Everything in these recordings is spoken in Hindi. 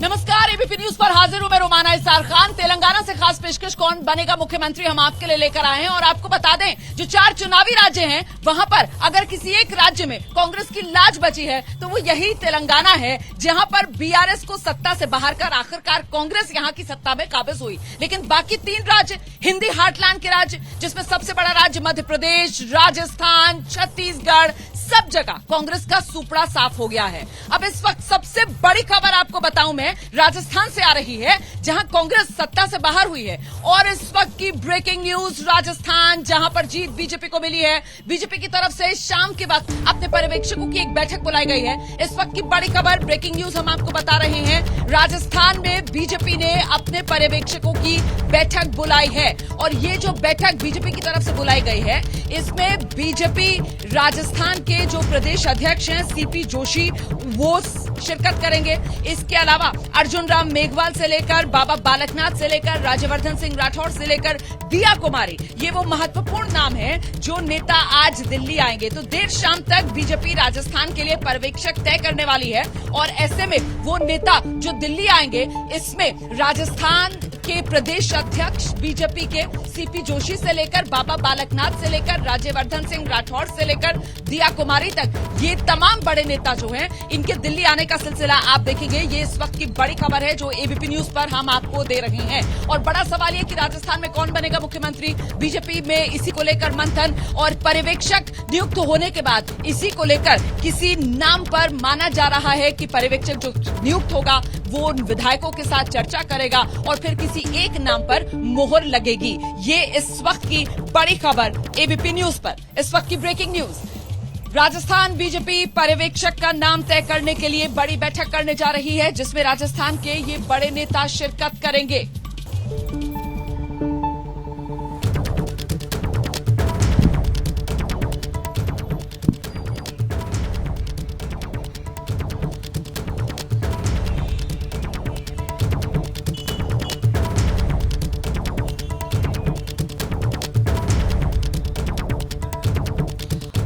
नमस्कार, एबीपी न्यूज पर हाजिर हूं मैं रोमाना इसार खान। तेलंगाना से खास पेशकश कौन बनेगा मुख्यमंत्री हम आपके लिए लेकर आए हैं और आपको बता दें जो 4 चुनावी राज्य हैं वहां पर अगर किसी एक राज्य में कांग्रेस की लाज बची है तो वो यही तेलंगाना है, जहां पर बीआरएस को सत्ता से बाहर कर आखिरकार कांग्रेस यहां की सत्ता में काबिज हुई। लेकिन बाकी 3 राज्य हिंदी हार्टलैंड के राज्य, जिसमें सबसे बड़ा राज्य मध्य प्रदेश, राजस्थान, छत्तीसगढ़, सब जगह कांग्रेस का सुपड़ा साफ हो गया है। अब इस वक्त सबसे बड़ी खबर आपको बताऊं मैं राजस्थान से आ रही है, जहां कांग्रेस सत्ता से बाहर हुई है। और इस वक्त की ब्रेकिंग न्यूज, राजस्थान जहां पर जीत बीजेपी को मिली है, बीजेपी की तरफ से शाम के वक्त अपने पर्यवेक्षकों की एक बैठक बुलाई गई है। इस वक्त की बड़ी खबर, ब्रेकिंग न्यूज हम आपको बता रहे हैं। राजस्थान में बीजेपी ने अपने पर्यवेक्षकों की बैठक बुलाई है और ये जो बैठक बीजेपी की तरफ से बुलाई गई है, इसमें बीजेपी राजस्थान के जो प्रदेश अध्यक्ष हैं सीपी जोशी वो शिरकत करेंगे। इसके अलावा अर्जुन राम मेघवाल से लेकर बाबा बालकनाथ से लेकर राज्यवर्धन सिंह राठौड़ से लेकर दिया कुमारी, ये वो महत्वपूर्ण नाम है जो नेता आज दिल्ली आएंगे। तो देर शाम तक बीजेपी राजस्थान के लिए पर्यवेक्षक तय करने वाली है और ऐसे में वो नेता जो दिल्ली आएंगे, इसमें राजस्थान के प्रदेश अध्यक्ष बीजेपी के सीपी जोशी से लेकर बाबा बालकनाथ से लेकर राज्यवर्धन सिंह राठौड़ से लेकर दिया कुमारी तक, ये तमाम बड़े नेता जो हैं इनके दिल्ली आने का सिलसिला आप देखेंगे। ये इस वक्त की बड़ी खबर है जो एबीपी न्यूज पर हम आपको दे रहे हैं। और बड़ा सवाल ये कि राजस्थान में कौन बनेगा मुख्यमंत्री, बीजेपी में इसी को लेकर मंथन और पर्यवेक्षक नियुक्त होने के बाद इसी को लेकर किसी नाम पर माना जा रहा है कि पर्यवेक्षक जो नियुक्त होगा वो विधायकों के साथ चर्चा करेगा और फिर किसी एक नाम पर मोहर लगेगी। ये इस वक्त की बड़ी खबर एबीपी न्यूज पर, इस वक्त की ब्रेकिंग न्यूज। राजस्थान बीजेपी पर्यवेक्षक का नाम तय करने के लिए बड़ी बैठक करने जा रही है, जिसमें राजस्थान के ये बड़े नेता शिरकत करेंगे।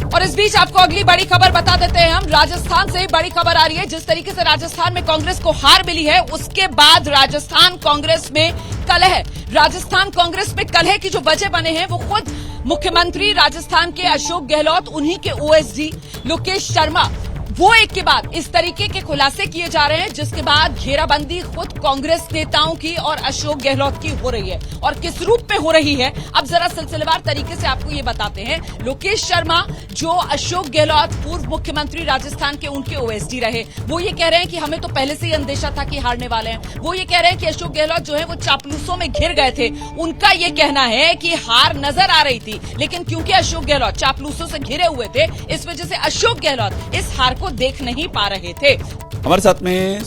और इस बीच आपको अगली बड़ी खबर बता देते हैं हम। राजस्थान से बड़ी खबर आ रही है। जिस तरीके से राजस्थान में कांग्रेस को हार मिली है, उसके बाद राजस्थान कांग्रेस में कलह, राजस्थान कांग्रेस में कलह की जो वजह बने हैं वो खुद मुख्यमंत्री राजस्थान के अशोक गहलोत, उन्हीं के ओएसडी लोकेश शर्मा, वो एक के बाद इस तरीके के खुलासे किए जा रहे हैं, जिसके बाद घेराबंदी खुद कांग्रेस नेताओं की और अशोक गहलोत की हो रही है। और किस रूप में हो रही है, अब जरा सिलसिलेवार तरीके से आपको ये बताते हैं। लोकेश शर्मा जो अशोक गहलोत पूर्व मुख्यमंत्री राजस्थान के, उनके ओएसडी रहे, वो ये कह रहे हैं कि हमें तो पहले से ही अंदेशा था कि हारने वाले हैं। वो ये कह रहे हैं कि अशोक गहलोत जो है वो चापलूसों में घिर गए थे। उनका ये कहना है कि हार नजर आ रही थी, लेकिन क्योंकि अशोक गहलोत चापलूसों से घिरे हुए थे, इस वजह से अशोक गहलोत इस हार को देख नहीं पा रहे थे। हमारे साथ में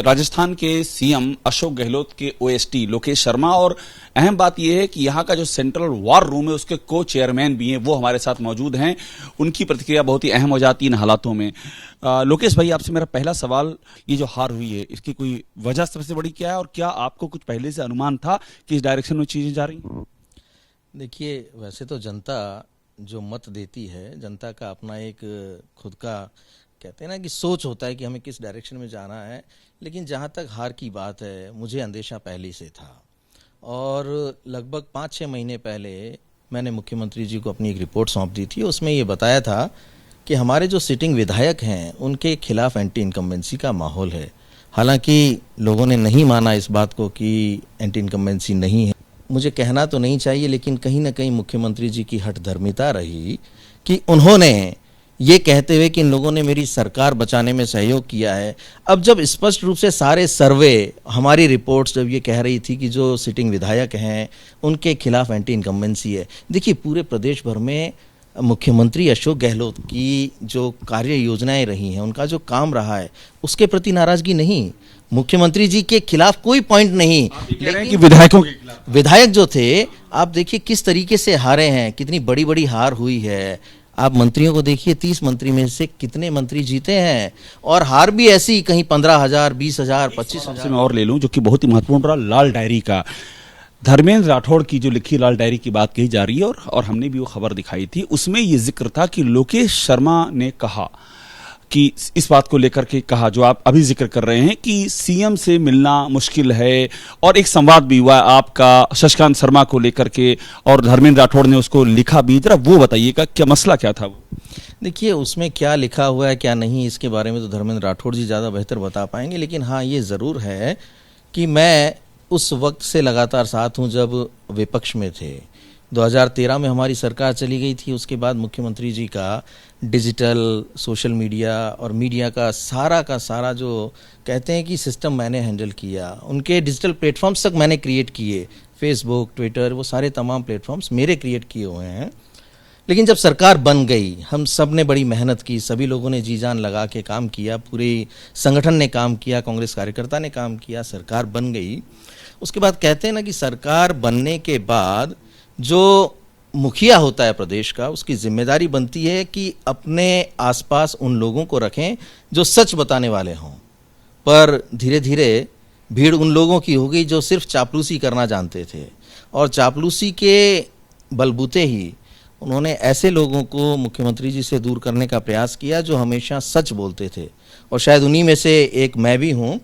राजस्थान के सीएम अशोक गहलोत के ओएसडी लोकेश शर्मा, और अहम बात यह है कि यहाँ का जो सेंट्रल वॉर रूम है उसके को चेयरमैन भी हैं, वो हमारे साथ मौजूद हैं। उनकी प्रतिक्रिया बहुत ही अहम हो जाती है इन हालातों में। लोकेश भाई, आपसे मेरा पहला सवाल, ये जो हार हुई है इसकी कोई वजह सबसे बड़ी क्या है और क्या आपको कुछ पहले से अनुमान था कि इस डायरेक्शन में चीजें जा रही हैं? देखिए, वैसे तो जनता जो मत देती है, जनता का अपना एक खुद का कहते हैं ना कि सोच होता है कि हमें किस डायरेक्शन में जाना है। लेकिन जहाँ तक हार की बात है, मुझे अंदेशा पहले से था और लगभग 5-6 महीने पहले मैंने मुख्यमंत्री जी को अपनी एक रिपोर्ट सौंप दी थी। उसमें ये बताया था कि हमारे जो सिटिंग विधायक हैं उनके खिलाफ एंटी इनकम्बेंसी का माहौल है। हालांकि लोगों ने नहीं माना इस बात को कि एंटी इनकम्बेंसी नहीं है। मुझे कहना तो नहीं चाहिए, लेकिन कहीं ना कहीं मुख्यमंत्री जी की हठधर्मिता रही कि उन्होंने ये कहते हुए कि इन लोगों ने मेरी सरकार बचाने में सहयोग किया है। अब जब स्पष्ट रूप से सारे सर्वे, हमारी रिपोर्ट्स जब ये कह रही थी कि जो सिटिंग विधायक हैं उनके खिलाफ एंटी इनकम्बेंसी है। देखिए, पूरे प्रदेश भर में मुख्यमंत्री अशोक गहलोत की जो कार्य योजनाएं रही हैं, उनका जो काम रहा है, उसके प्रति नाराजगी नहीं, मुख्यमंत्री जी के खिलाफ कोई पॉइंट नहीं। लेकिन कि विधायकों के खिलाफ, विधायक जो थे, आप देखिए किस तरीके से हारे हैं, कितनी बड़ी बड़ी हार हुई है। आप मंत्रियों को देखिए, 30 मंत्री में से कितने मंत्री जीते हैं और हार भी ऐसी, कहीं 15,000, 20,000, 25,000। मैं और ले लूं जो कि बहुत ही महत्वपूर्ण रहा, लाल डायरी का। धर्मेंद्र राठौड़ की जो लिखी लाल डायरी की बात कही जा रही है और हमने भी वो खबर दिखाई थी, उसमें ये जिक्र था कि लोकेश शर्मा ने कहा कि इस बात को लेकर के कहा जो आप अभी जिक्र कर रहे हैं कि सीएम से मिलना मुश्किल है, और एक संवाद भी हुआ आपका शशिकांत शर्मा को लेकर के, और धर्मेंद्र राठौड़ ने उसको लिखा भी, जरा वो बताइएगा क्या मसला क्या था वो? देखिए, उसमें क्या लिखा हुआ है क्या नहीं, इसके बारे में तो धर्मेंद्र राठौड़ जी ज़्यादा बेहतर बता पाएंगे। लेकिन हाँ, ये ज़रूर है कि मैं उस वक्त से लगातार साथ हूँ जब विपक्ष में थे। 2013 में हमारी सरकार चली गई थी, उसके बाद मुख्यमंत्री जी का डिजिटल, सोशल मीडिया और मीडिया का सारा जो कहते हैं कि सिस्टम मैंने हैंडल किया। उनके डिजिटल प्लेटफॉर्म्स तक मैंने क्रिएट किए, फेसबुक, ट्विटर, वो सारे तमाम प्लेटफॉर्म्स मेरे क्रिएट किए हुए हैं। लेकिन जब सरकार बन गई, हम सब ने बड़ी मेहनत की, सभी लोगों ने जी जान लगा के काम किया, पूरे संगठन ने काम किया, कांग्रेस कार्यकर्ता ने काम किया, सरकार बन गई। उसके बाद कहते हैं ना कि सरकार बनने के बाद जो मुखिया होता है प्रदेश का, उसकी जिम्मेदारी बनती है कि अपने आसपास उन लोगों को रखें जो सच बताने वाले हों। पर धीरे धीरे भीड़ उन लोगों की हो गई जो सिर्फ चापलूसी करना जानते थे, और चापलूसी के बलबूते ही उन्होंने ऐसे लोगों को मुख्यमंत्री जी से दूर करने का प्रयास किया जो हमेशा सच बोलते थे। और शायद उन्हीं में से एक मैं भी हूँ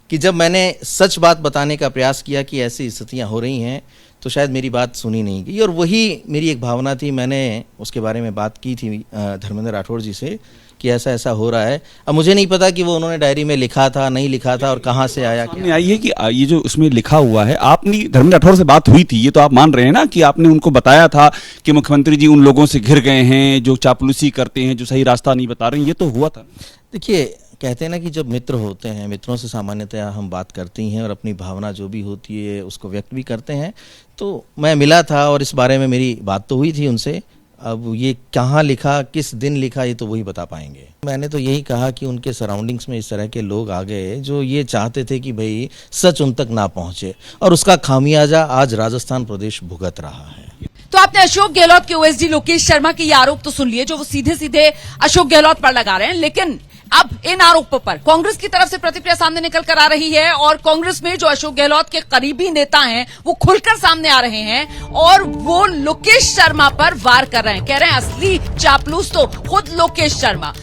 कि जब मैंने सच बात बताने का प्रयास किया कि ऐसी स्थितियाँ हो रही हैं, तो शायद मेरी बात सुनी नहीं गई। और वही मेरी एक भावना थी, मैंने उसके बारे में बात की थी धर्मेंद्र राठौड़ जी से कि ऐसा ऐसा हो रहा है। अब मुझे नहीं पता कि वो उन्होंने डायरी में लिखा था, नहीं लिखा था, और कहाँ से आया क्या। आई है कि ये जो उसमें लिखा हुआ है, आपने धर्मेंद्र राठौड़ से बात हुई थी, ये तो आप मान रहे हैं ना कि आपने उनको बताया था कि मुख्यमंत्री जी उन लोगों से घिर गए हैं जो चापलूसी करते हैं, जो सही रास्ता नहीं बता रहे हैं, ये तो हुआ था? देखिए, कहते हैं ना कि जब मित्र होते हैं, मित्रों से सामान्यतः हम बात करती हैं और अपनी भावना जो भी होती है उसको व्यक्त भी करते हैं। तो मैं मिला था और इस बारे में मेरी बात तो हुई थी उनसे। अब ये कहाँ लिखा, किस दिन लिखा, ये तो वही बता पाएंगे। मैंने तो यही कहा कि उनके सराउंडिंग्स में इस तरह के लोग आ गए जो ये चाहते थे कि भाई सच उन तक ना पहुंचे, और उसका खामियाजा आज राजस्थान प्रदेश भुगत रहा है। तो आपने अशोक गहलोत के ओएसडी लोकेश शर्मा के ये आरोप तो सुन लिए जो वो सीधे सीधे अशोक गहलोत पर लगा रहे हैं, लेकिन अब इन आरोपों पर कांग्रेस की तरफ से प्रतिक्रिया सामने निकल कर आ रही है, और कांग्रेस में जो अशोक गहलोत के करीबी नेता हैं वो खुलकर सामने आ रहे हैं और वो लोकेश शर्मा पर वार कर रहे हैं। कह रहे हैं असली चापलूस तो खुद लोकेश शर्मा।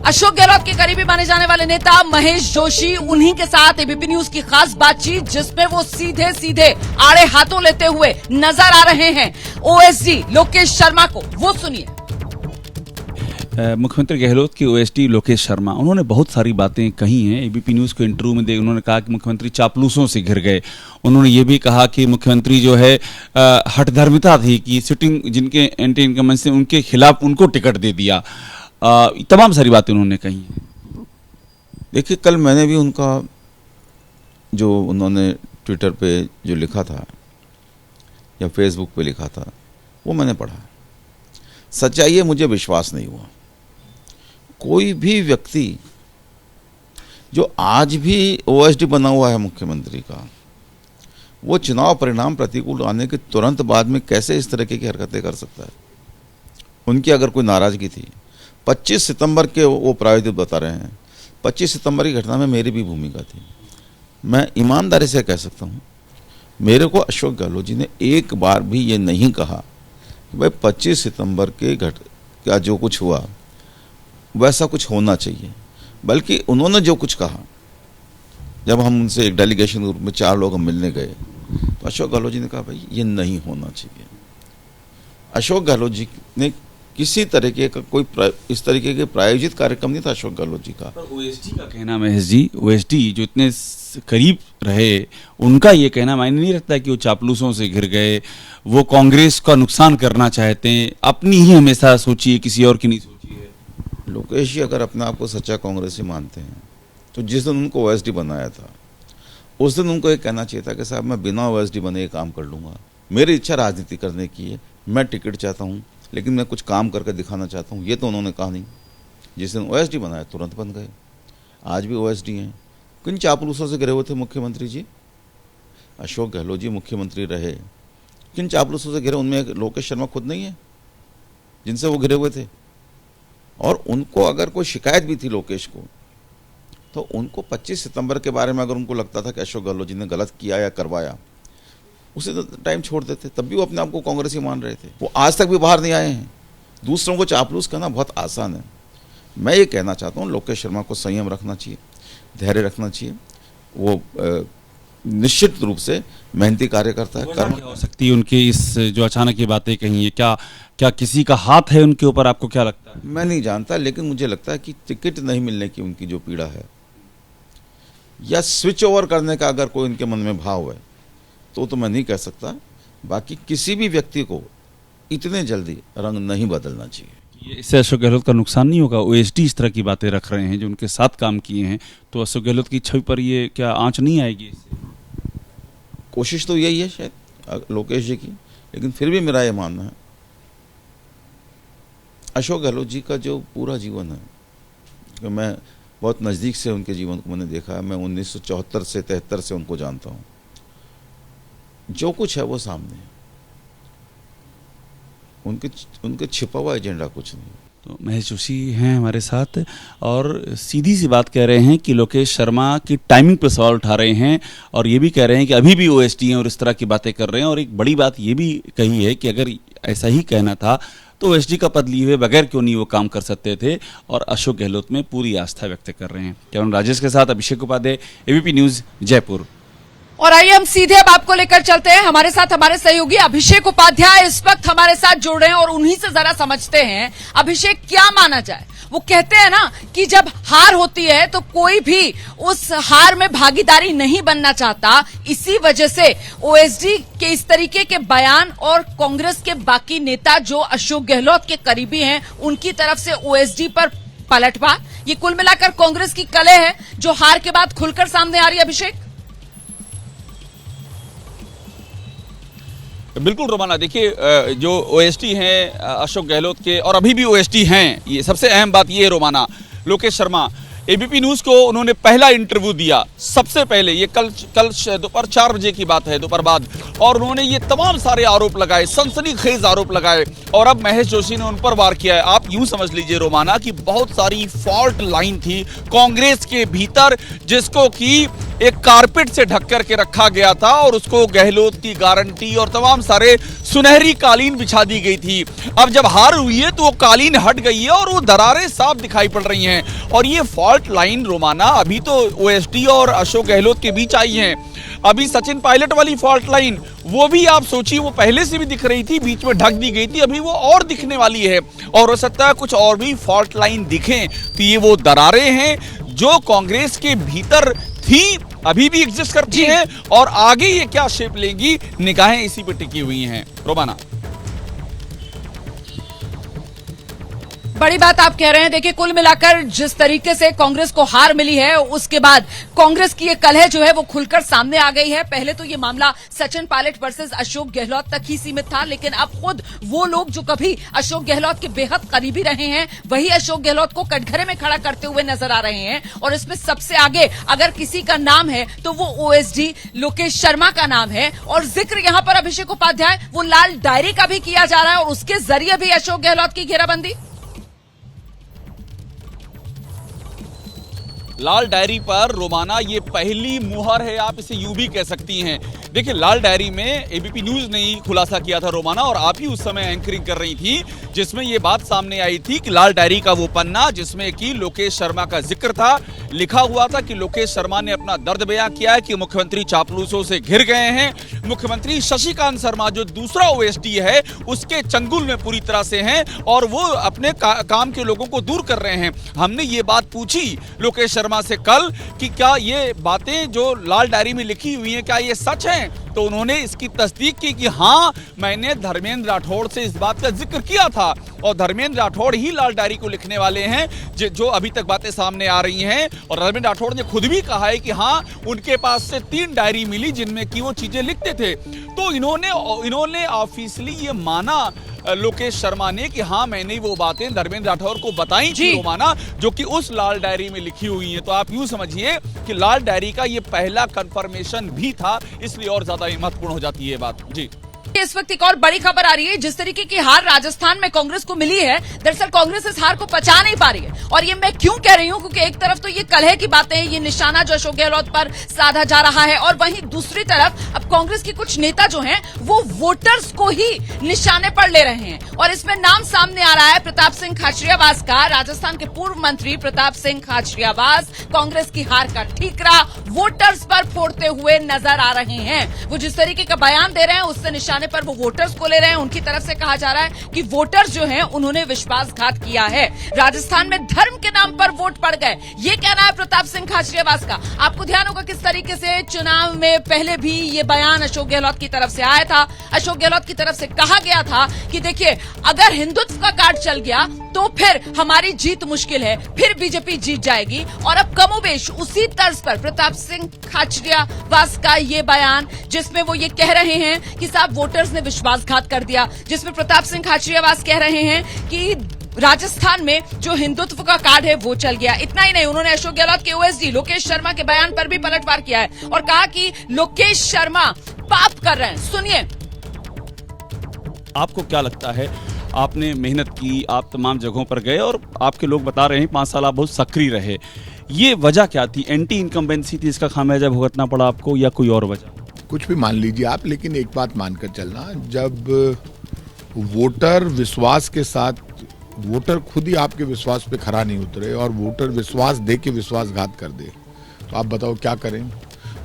अशोक गहलोत के करीबी माने जाने वाले नेता महेश जोशी, उन्हीं के साथ एबीपी न्यूज की खास बातचीत जिसमें वो सीधे सीधे आड़े हाथों लेते हुए नजर आ रहे हैं ओएसडी लोकेश शर्मा को, वो सुनिए। मुख्यमंत्री गहलोत के ओएसडी लोकेश शर्मा, उन्होंने बहुत सारी बातें कही हैं एबीपी न्यूज़ को इंटरव्यू में। उन्होंने कहा कि मुख्यमंत्री चापलूसों से घिर गए। उन्होंने ये भी कहा कि मुख्यमंत्री जो है हठधर्मिता थी कि सिटिंग जिनके एंटी इनकम्बेंसी से उनके खिलाफ उनको टिकट दे दिया। तमाम सारी बातें उन्होंने कही हैं। देखिए, कल मैंने भी उनका जो उन्होंने ट्विटर पे जो लिखा था या फेसबुक पे लिखा था वो मैंने पढ़ा। सच्चाई है, मुझे विश्वास नहीं हुआ। कोई भी व्यक्ति जो आज भी ओएसडी बना हुआ है मुख्यमंत्री का, वो चुनाव परिणाम प्रतिकूल आने के तुरंत बाद में कैसे इस तरीके की हरकतें कर सकता है। उनकी अगर कोई नाराजगी थी, 25 सितंबर के वो प्रायोजित बता रहे हैं, 25 सितंबर की घटना में मेरी भी भूमिका थी। मैं ईमानदारी से कह सकता हूँ, मेरे को अशोक गहलोत जी ने एक बार भी ये नहीं कहा कि भाई 25 सितंबर के क्या जो कुछ हुआ वैसा कुछ होना चाहिए। बल्कि उन्होंने जो कुछ कहा, जब हम उनसे एक डेलीगेशन ग्रुप में 4 लोग हम मिलने गए, तो अशोक गहलोत जी ने कहा भाई ये नहीं होना चाहिए। अशोक गहलोत जी ने किसी तरीके का कोई इस तरीके के प्रायोजित कार्यक्रम नहीं था अशोक गहलोत जी का। पर ओएसडी का कहना, महेश जी, ओएसडी जो इतने करीब रहे, उनका ये कहना मायने नहीं रखता कि वो चापलूसों से घिर गए, वो कांग्रेस का नुकसान करना चाहते हैं, अपनी ही हमेशा सोचिए, किसी और की नहीं सोचिए। लोकेश जी अगर अपने आप को सच्चा कांग्रेसी मानते हैं तो जिस दिन उनको ओएसडी बनाया था उस दिन उनको ये कहना चाहिए था कि साहब मैं बिना ओएसडी बने ये काम कर लूँगा, मेरी इच्छा राजनीति करने की है, मैं टिकट चाहता हूँ लेकिन मैं कुछ काम करके दिखाना चाहता हूँ। ये तो उन्होंने कहा नहीं। जिस दिन ओएसडी बनाया तुरंत बन गए। आज भी ओएसडी हैं। किन चापलूसों से घिरे हुए थे मुख्यमंत्री जी? अशोक गहलोत जी मुख्यमंत्री रहे, किन चापलूसों से घिरे? उनमें लोकेश शर्मा खुद नहीं है जिनसे वो घिरे हुए थे? और उनको अगर कोई शिकायत भी थी लोकेश को, तो उनको 25 सितंबर के बारे में अगर उनको लगता था कि अशोक गहलोत जी ने गलत किया या करवाया, उसे तो टाइम छोड़ देते, तब भी वो अपने आप को कांग्रेसी मान रहे थे। वो आज तक भी बाहर नहीं आए हैं। दूसरों को चापलूस करना बहुत आसान है, मैं ये कहना चाहता हूँ लोकेश शर्मा को संयम रखना चाहिए, धैर्य रखना चाहिए। वो निश्चित रूप से मेहनती कार्यकर्ता है। क्या हो सकती है उनकी इस जो अचानक ये बातें कही है, क्या किसी का हाथ है उनके ऊपर, आपको क्या लगता है? मैं नहीं जानता, लेकिन मुझे लगता है कि टिकट नहीं मिलने की उनकी जो पीड़ा है या स्विच ओवर करने का अगर कोई उनके मन में भाव है तो मैं नहीं कह सकता। बाकी किसी भी व्यक्ति को इतने जल्दी रंग नहीं बदलना चाहिए। इससे अशोक गहलोत का नुकसान नहीं होगा? ओएसडी इस तरह की बातें रख रहे हैं जो उनके साथ काम किए हैं, तो अशोक गहलोत की छवि पर ये क्या आंच नहीं आएगी इससे? कोशिश तो यही है शायद लोकेश जी की, लेकिन फिर भी मेरा ये मानना है अशोक गहलोत जी का जो पूरा जीवन है, कि मैं बहुत नज़दीक से उनके जीवन को मैंने देखा है। मैं 1974 से 73 से उनको जानता हूँ। जो कुछ है वो सामने है, उनके छिपा हुआ एजेंडा कुछ नहीं। तो महेश जोशी हैं हमारे साथ और सीधी सी बात कह रहे हैं कि लोकेश शर्मा की टाइमिंग पर सवाल उठा रहे हैं और ये भी कह रहे हैं कि अभी भी ओएसडी हैं और इस तरह की बातें कर रहे हैं। और एक बड़ी बात ये भी कही है कि अगर ऐसा ही कहना था तो ओएसडी का पद लिए हुए बगैर क्यों नहीं वो काम कर सकते थे, और अशोक गहलोत में पूरी आस्था व्यक्त कर रहे हैं। कैमरा राजेश के साथ अभिषेक उपाध्याय, एबीपी न्यूज, जयपुर। और आइए हम सीधे अब आपको लेकर चलते हैं। हमारे साथ हमारे सहयोगी अभिषेक उपाध्याय इस वक्त हमारे साथ जुड़ रहे हैं और उन्हीं से जरा समझते हैं। अभिषेक, क्या माना जाए? वो कहते हैं ना कि जब हार होती है तो कोई भी उस हार में भागीदारी नहीं बनना चाहता। इसी वजह से ओएसडी के इस तरीके के बयान और कांग्रेस के बाकी नेता जो अशोक गहलोत के करीबी हैं उनकी तरफ से ओएसडी पर पलटवार, ये कुल मिलाकर कांग्रेस की कलह है जो हार के बाद खुलकर सामने आ रही है। अभिषेक, बिल्कुल रोमाना, देखिए जो ओएसडी हैं अशोक गहलोत के और अभी भी ओएसडी हैं, ये सबसे अहम बात ये है रोमाना, लोकेश शर्मा एबीपी न्यूज को उन्होंने पहला इंटरव्यू दिया सबसे पहले, ये कल दोपहर 4 बजे की बात है, दोपहर बाद, और उन्होंने ये तमाम सारे आरोप लगाए, सनसनीखेज आरोप लगाए, और अब महेश जोशी ने उन पर वार किया है। आप यूं समझ लीजिए रोमाना कि बहुत सारी फॉल्ट लाइन थी कांग्रेस के भीतर जिसको कि एक कारपेट से ढक करके रखा गया था और उसको गहलोत की गारंटी और तमाम सारे सुनहरी कालीन बिछा दी गई थी। अब जब हार हुई है तो वो कालीन हट गई है और वो दरारें साफ दिखाई पड़ रही हैं। और ये फॉल्ट लाइन रोमाना अभी तो ओएसडी और अशोक गहलोत के बीच आई है। अभी सचिन पायलट वाली फॉल्ट लाइन, वो भी आप सोचिए, वो पहले से भी दिख रही थी, बीच में ढक दी गई थी, अभी वो और दिखने वाली है और हो सकता है कुछ और भी फॉल्ट लाइन दिखें। तो ये वो दरारें हैं जो कांग्रेस के भीतर थी, अभी भी एग्जिस्ट करती हैं और आगे ये क्या शेप लेंगी, निगाहें इसी पे टिकी हुई हैं। रोमाना, बड़ी बात आप कह रहे हैं। देखिए, कुल मिलाकर जिस तरीके से कांग्रेस को हार मिली है उसके बाद कांग्रेस की ये कलह जो है वो खुलकर सामने आ गई है। पहले तो ये मामला सचिन पायलट वर्सेस अशोक गहलोत तक ही सीमित था, लेकिन अब खुद वो लोग जो कभी अशोक गहलोत के बेहद करीबी रहे हैं वही अशोक गहलोत को कटघरे में खड़ा करते हुए नजर आ रहे हैं। और इसमें सबसे आगे अगर किसी का नाम है तो वो ओएसडी लोकेश शर्मा का नाम है। और जिक्र यहां पर अभिषेक उपाध्याय वो लाल डायरी का भी किया जा रहा है और उसके जरिए भी अशोक गहलोत की घेराबंदी। लाल डायरी पर रोमाना ये पहली मुहर है, आप इसे यूं भी कह सकती हैं। देखिए, लाल डायरी में एबीपी न्यूज ने ही खुलासा किया था रोमाना, और आप ही उस समय एंकरिंग कर रही थी, जिसमें ये बात सामने आई थी कि लाल डायरी का वो पन्ना जिसमें कि लोकेश शर्मा का जिक्र था, लिखा हुआ था कि लोकेश शर्मा ने अपना दर्द बयां किया है कि मुख्यमंत्री चापलूसों से घिर गए हैं, मुख्यमंत्री शशिकांत शर्मा जो दूसरा ओएसडी है उसके चंगुल में पूरी तरह से हैं और वो अपने काम के लोगों को दूर कर रहे हैं। हमने ये बात पूछी लोकेश शर्मा से कल कि क्या ये बातें जो लाल डायरी में लिखी हुई हैं क्या ये सच हैं, तो उन्होंने इसकी तस्दीक की कि हाँ, मैंने धर्मेंद्र राठौड़ से इस बात का जिक्र किया था और धर्मेंद्र राठौड़ ही लाल डायरी को लिखने वाले हैं जो अभी तक बातें सामने आ रही हैं। और धर्मेंद्र राठौड़ ने खुद भी कहा है कि हाँ, उनके पास से 3 डायरी मिली जिनमें कि वो चीजें लिखते थे। तो इन्होंने ऑफिशियली ये माना लोकेश शर्मा ने कि हाँ, मैंने वो बातें धर्मेंद्र राठौड़ को बताई थी रोमाना, जो कि उस लाल डायरी में लिखी हुई है। तो आप यूं समझिए कि लाल डायरी का ये पहला कंफर्मेशन भी था, इसलिए और ज्यादा महत्वपूर्ण हो जाती है बात। जी इस वक्त एक और बड़ी खबर आ रही है। जिस तरीके की हार राजस्थान में कांग्रेस को मिली है, दरअसल कांग्रेस इस हार को पचा नहीं पा रही है। और ये मैं क्यों कह रही हूं, क्योंकि एक तरफ तो ये कलह की बातें, ये निशाना जो अशोक गहलोत पर साधा जा रहा है, और वहीं दूसरी तरफ अब कांग्रेस के कुछ नेता जो हैं वो वोटर्स को ही निशाने पर ले रहे हैं। और इसमें नाम सामने आ रहा है प्रताप सिंह खाचरियावास का। राजस्थान के पूर्व मंत्री प्रताप सिंह खाचरियावास कांग्रेस की हार का ठीकरा वोटर्स पर फोड़ते हुए नजर आ रहे हैं। वो जिस तरीके का बयान दे रहे हैं उससे निशाने पर वो वोटर्स को ले रहे हैं। उनकी तरफ से कहा जा रहा है कि वोटर्स जो हैं उन्होंने विश्वासघात किया है। राजस्थान में धर्म के नाम पर वोट पड़ गए, ये कहना है प्रताप सिंह खाचरियावास का। आपको ध्यान होगा किस तरीके से चुनाव में पहले भी ये बयान अशोक गहलोत की तरफ से आया था। अशोक गहलोत की तरफ से कहा गया था कि देखिए, अगर हिंदुत्व का कार्ड चल गया तो फिर हमारी जीत मुश्किल है, फिर बीजेपी जीत जाएगी। और अब कमोबेश उसी तर्ज पर प्रताप सिंह खाचरियावास का ये बयान, जिसमें वो ये कह रहे हैं कि साहब वोटर्स ने विश्वासघात कर दिया, जिसमें प्रताप सिंह खाचरियावास कह रहे हैं कि राजस्थान में जो हिंदुत्व का कार्ड है वो चल गया। इतना ही नहीं, उन्होंने अशोक गहलोत के ओएसडी लोकेश शर्मा के बयान पर भी पलटवार किया है और कहा कि लोकेश शर्मा पाप कर रहे हैं। सुनिए। आपको क्या लगता है, आपने मेहनत की, आप तमाम जगहों पर गए और आपके लोग बता रहे हैं 5 साल आप बहुत सक्रिय रहे, ये वजह क्या थी? एंटी इनकम्बेंसी थी, इसका खामियाजा भुगतना पड़ा आपको, या कोई और वजह? कुछ भी मान लीजिए आप, लेकिन एक बात मानकर चलना, जब वोटर विश्वास के साथ, वोटर खुद ही आपके विश्वास पे खरा नहीं उतरे और वोटर विश्वास दे के विश्वासघात कर दे, तो आप बताओ क्या करें?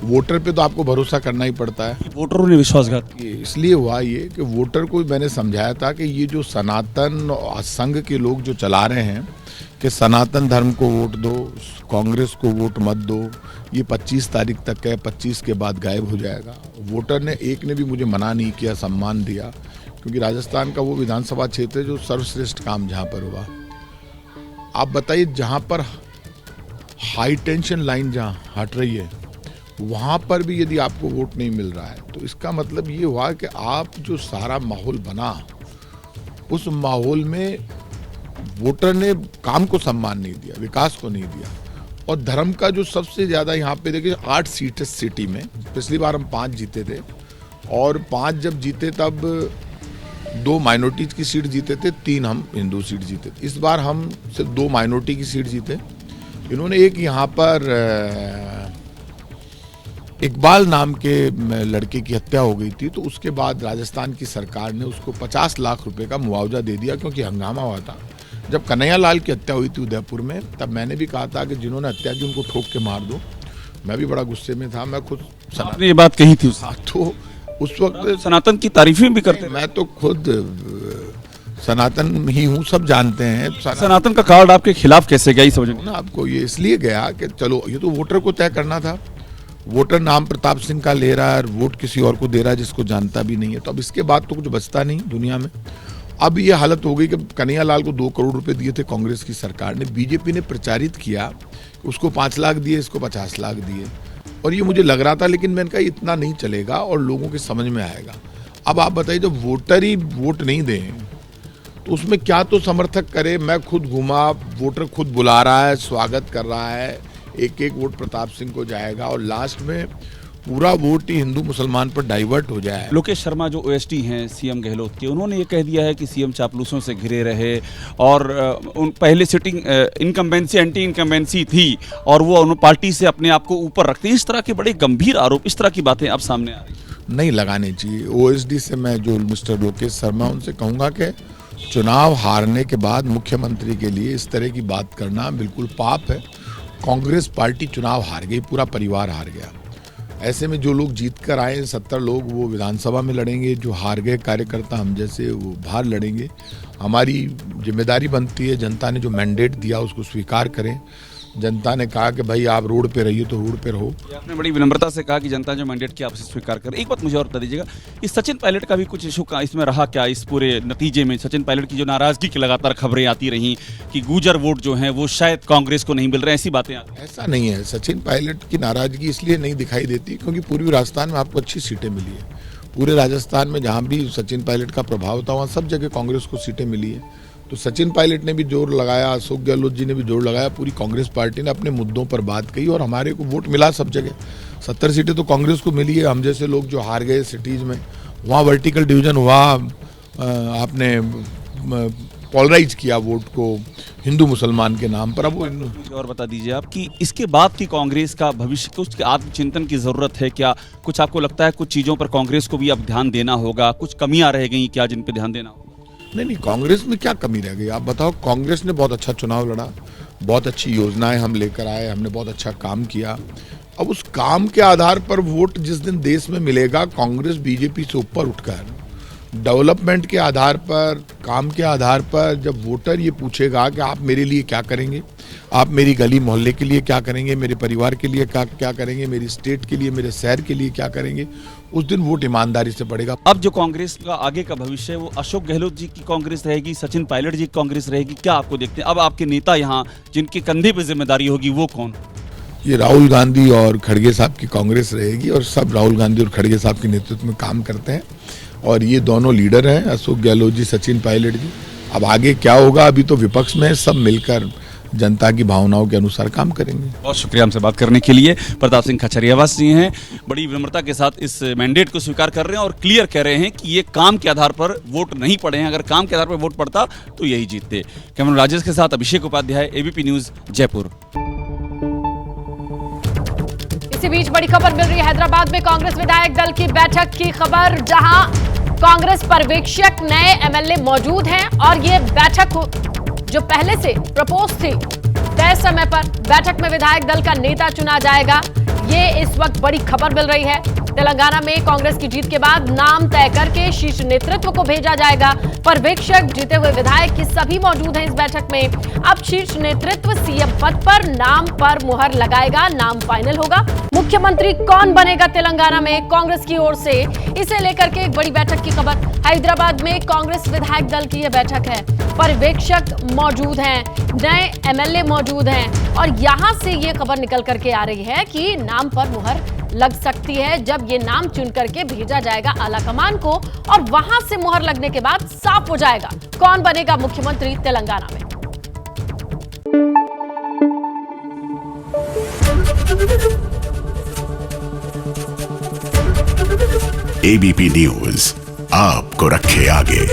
वोटर पे तो आपको भरोसा करना ही पड़ता है। वोटरों ने विश्वासघात किया, इसलिए हुआ ये कि वोटर को मैंने समझाया था कि ये जो सनातन संघ के लोग जो चला रहे हैं कि सनातन धर्म को वोट दो, कांग्रेस को वोट मत दो, ये 25 तारीख तक है, 25 के बाद गायब हो जाएगा। वोटर ने एक ने भी मुझे मना नहीं किया, सम्मान दिया, क्योंकि राजस्थान का वो विधानसभा क्षेत्र है जो सर्वश्रेष्ठ काम जहाँ पर हुआ। आप बताइए, जहाँ पर हाई टेंशन लाइन जहाँ हट रही है वहाँ पर भी यदि आपको वोट नहीं मिल रहा है, तो इसका मतलब ये हुआ कि आप जो सारा माहौल बना, उस माहौल में वोटर ने काम को सम्मान नहीं दिया, विकास को नहीं दिया। और धर्म का जो सबसे ज्यादा यहाँ पे देखिए 8 सीटें सिटी में, पिछली बार हम 5 जीते थे और 5 जब जीते तब 2 माइनॉरिटीज की सीट जीते थे, 3 हम हिंदू सीट जीते थे। इस बार हम सिर्फ 2 माइनॉरिटी की सीट जीते। इन्होंने एक यहाँ पर इकबाल नाम के लड़के की हत्या हो गई थी, तो उसके बाद राजस्थान की सरकार ने उसको 50 लाख रुपए का मुआवजा दे दिया, क्योंकि हंगामा हुआ था। जब कन्हैया लाल की हत्या हुई थी उदयपुर में, तब मैंने भी कहा था कि जिन्होंने हत्या की उनको ठोक के मार दो। मैं भी बड़ा गुस्से में था, मैं खुद आपने ये बात कही थी उस तो उस वक्त सनातन की तारीफें भी करते, मैं तो खुद सनातन ही हूँ, सब जानते हैं। सनातन का कार्ड आपके खिलाफ कैसे गया, समझ ना आपको ये इसलिए गया कि चलो ये तो वोटर को तय करना था। वोटर नाम प्रताप सिंह का ले रहा है और वोट किसी और को दे रहा है जिसको जानता भी नहीं है, तो अब इसके बाद तो कुछ बचता नहीं दुनिया में। अब ये हालत हो गई कि कन्हैया लाल को 2 करोड़ रुपए दिए थे कांग्रेस की सरकार ने, बीजेपी ने प्रचारित किया, उसको 5 लाख दिए, इसको 50 लाख दिए। और ये मुझे लग रहा था, लेकिन मैंने कहा इतना नहीं चलेगा और लोगों के समझ में आएगा। अब आप बताइए, जब वोटर ही वोट नहीं दें तो उसमें क्या तो समर्थक करे। मैं खुद घूमा, वोटर खुद बुला रहा है, स्वागत कर रहा है, एक एक वोट प्रताप सिंह को जाएगा और लास्ट में पूरा वोट ही हिंदू मुसलमान पर डाइवर्ट हो जाए। लोकेश शर्मा जो ओएसडी हैं सीएम गहलोत के, उन्होंने ये कह दिया है कि सीएम चापलूसों से घिरे रहे और उन पहले सिटिंग इनकम्बेंसी एंटी इनकम्बेंसी थी और वो पार्टी से अपने आप को ऊपर रखते हैं। इस तरह के बड़े गंभीर आरोप, इस तरह की बातें अब सामने आ रही नहीं लगाने चाहिए। ओएसडी से मैं जो मिस्टर लोकेश शर्मा, उनसे कहूँगा कि चुनाव हारने के बाद मुख्यमंत्री के लिए इस तरह की बात करना बिल्कुल पाप है। कांग्रेस पार्टी चुनाव हार गई, पूरा परिवार हार गया। ऐसे में जो लोग जीत कर आए 70 लोग, वो विधानसभा में लड़ेंगे, जो हार गए कार्यकर्ता हम जैसे वो बाहर लड़ेंगे। हमारी जिम्मेदारी बनती है, जनता ने जो मैंडेट दिया उसको स्वीकार करें। जनता ने कहा कि भाई आप रोड पे रहिए तो रोड पे रहो। आपने बड़ी विनम्रता से कहा कि जनता जो मैंडेट किया आपसे स्वीकार करे। एक बात मुझे और बता दीजिएगा, इस सचिन पायलट का भी कुछ इशू का इसमें रहा क्या? इस पूरे नतीजे में सचिन पायलट की जो नाराजगी की लगातार खबरें आती रही कि गुर्जर वोट जो हैं वो शायद कांग्रेस को नहीं मिल रहे, ऐसी बातें आती। ऐसा नहीं है। सचिन पायलट की नाराजगी इसलिए नहीं दिखाई देती क्योंकि पूर्वी राजस्थान में आपको अच्छी सीटें मिली है। पूरे राजस्थान में जहाँ भी सचिन पायलट का प्रभाव था वहाँ सब जगह कांग्रेस को सीटें मिली है। तो सचिन पायलट ने भी जोर लगाया, अशोक गहलोत जी ने भी जोर लगाया, पूरी कांग्रेस पार्टी ने अपने मुद्दों पर बात कही और हमारे को वोट मिला सब जगह। 70 सीटें तो कांग्रेस को मिली है। हम जैसे लोग जो हार गए सिटीज में वहाँ वर्टिकल डिवीजन हुआ, आपने पॉलराइज किया वोट को हिंदू मुसलमान के नाम पर। अब वो और बता दीजिए आप कि इसके बाद की कांग्रेस का भविष्य, कुछ आत्मचिंतन की जरूरत है क्या? कुछ आपको लगता है कुछ चीजों पर कांग्रेस को भी अब ध्यान देना होगा? कुछ कमियां रह गई क्या जिन पे ध्यान देना होगा? नहीं, कांग्रेस में क्या कमी रह गई? आप बताओ। कांग्रेस ने बहुत अच्छा चुनाव लड़ा, बहुत अच्छी योजनाएं हम लेकर आए, हमने बहुत अच्छा काम किया। अब उस काम के आधार पर वोट जिस दिन देश में मिलेगा, कांग्रेस बीजेपी से ऊपर उठकर डेवलपमेंट के आधार पर, काम के आधार पर, जब वोटर ये पूछेगा कि आप मेरे लिए क्या करेंगे, आप मेरी गली मोहल्ले के लिए क्या करेंगे, मेरे परिवार के लिए क्या करेंगे, मेरी स्टेट के लिए, मेरे शहर के लिए क्या करेंगे, उस दिन वोट ईमानदारी से पड़ेगा। अब जो कांग्रेस का आगे का भविष्य है वो अशोक गहलोत जी की कांग्रेस रहेगी, सचिन पायलट जी की कांग्रेस रहेगी, क्या आपको देखते हैं? अब आपके नेता यहाँ जिनके कंधे पर जिम्मेदारी होगी वो कौन? ये राहुल गांधी और खड़गे साहब की कांग्रेस रहेगी, और सब राहुल गांधी और खड़गे साहब के नेतृत्व में काम करते हैं, और ये दोनों लीडर हैं, अशोक गहलोत जी, सचिन पायलट जी। अब आगे क्या होगा, अभी तो विपक्ष में सब मिलकर जनता की भावनाओं के अनुसार काम करेंगे। बहुत शुक्रिया हमसे बात करने के लिए। प्रताप सिंह खचरियावास जी हैं, बड़ी विनम्रता के साथ इस मैंडेट को स्वीकार कर रहे हैं और क्लियर कह रहे हैं कि ये काम के आधार पर वोट नहीं पड़े हैं। अगर काम के आधार पर वोट पड़ता तो यही जीतते। कैमरा राजेश के साथ अभिषेक उपाध्याय, एबीपी न्यूज, जयपुर। इसी बीच बड़ी खबर मिल रही है हैदराबाद में कांग्रेस विधायक दल की बैठक की खबर, जहां कांग्रेस पर्यवेक्षक नए एमएलए मौजूद हैं और ये बैठक जो पहले से प्रपोज थी, तय समय पर बैठक में विधायक दल का नेता चुना जाएगा। ये इस वक्त बड़ी खबर मिल रही है। तेलंगाना में कांग्रेस की जीत के बाद नाम तय करके शीर्ष नेतृत्व को भेजा जाएगा। पर्यवेक्षक, जीते हुए विधायक की सभी मौजूद हैं इस बैठक में। अब शीर्ष नेतृत्व सीएम पद पर नाम पर मुहर लगाएगा, नाम फाइनल होगा। मुख्यमंत्री कौन बनेगा तेलंगाना में कांग्रेस की ओर से, इसे लेकर के एक बड़ी बैठक की खबर। हैदराबाद में कांग्रेस विधायक दल की यह बैठक है। पर्यवेक्षक मौजूद हैं, नए एमएलए मौजूद हैं, और यहां से ये खबर निकल करके आ रही है कि नाम पर मुहर लग सकती है जब ये नाम चुन करके भेजा जाएगा आलाकमान को, और वहां से मुहर लगने के बाद साफ हो जाएगा कौन बनेगा मुख्यमंत्री तेलंगाना में। एबीपी न्यूज आपको रखे आगे।